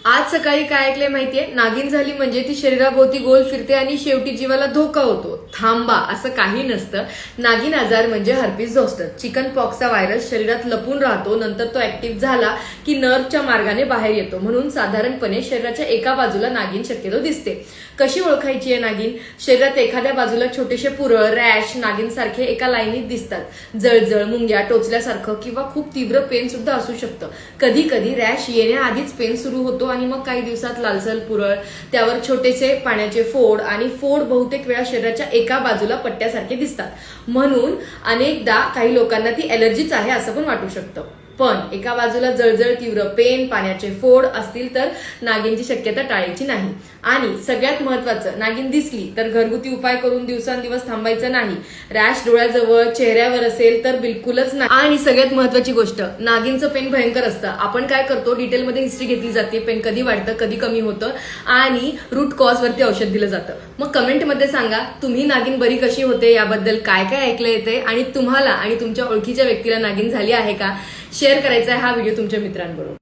आज सकाळी काय ऐकलंय माहितीये, नागिन झाली म्हणजे ती शरीराभोवती गोल फिरते आणि शेवटी जीवाला धोका होतो. थांबा, असं काही नसतं. नागिन आजार म्हणजे हर्पीस झोस्टर. चिकन पॉक्सचा व्हायरस शरीरात लपून राहतो, नंतर तो ऍक्टिव्ह झाला की नर्वच्या मार्गाने बाहेर येतो. म्हणून साधारणपणे शरीराच्या एका बाजूला नागिन शक्यतो दिसते. कशी ओळखायची आहे नागिन? शरीरात एखाद्या बाजूला छोटेसे पुरळ, रॅश नागिन सारखे एका लाईनीत दिसतात. जळजळ, मुंग्या टोचल्यासारखं किंवा खूप तीव्र पेन सुद्धा असू शकतं. कधी कधी रॅश येण्याआधीच पेन सुरू होतो आणि मग काही दिवसात लालसर पुरळ, त्यावर छोटेसे पाण्याचे फोड आणि फोड बहुतेक वेळा शरीराच्या एका बाजूला पट्ट्यासारखे दिसतात. म्हणून अनेकदा काही लोकांना ती ॲलर्जीच आहे असं पण वाटू शकतं. पण एका बाजूला जळजळ, तीव्र पेन, पाण्याचे फोड असतील तर नागिनची शक्यता टाळायची नाही. आणि सगळ्यात महत्वाचं, नागिन दिसली तर घरगुती उपाय करून दिवसांदिवस थांबायचं नाही. रॅश डोळ्याजवळ, चेहऱ्यावर असेल तर बिलकुलच नाही. आणि सगळ्यात महत्वाची गोष्ट, नागिनचं पेन भयंकर असतं. आपण काय करतो, डिटेलमध्ये हिस्ट्री घेतली जाते, पेन कधी वाढतं, कधी कमी होतं आणि रूट कॉज वरती औषध दिलं जातं. मग कमेंटमध्ये सांगा, तुम्ही नागिन बरी कशी होते याबद्दल काय काय ऐकलं येते आणि तुम्हाला आणि तुमच्या ओळखीच्या व्यक्तीला नागिन झाली आहे का? शेअर करायचा आहे हा व्हिडिओ तुमच्या मित्रांबरोबर.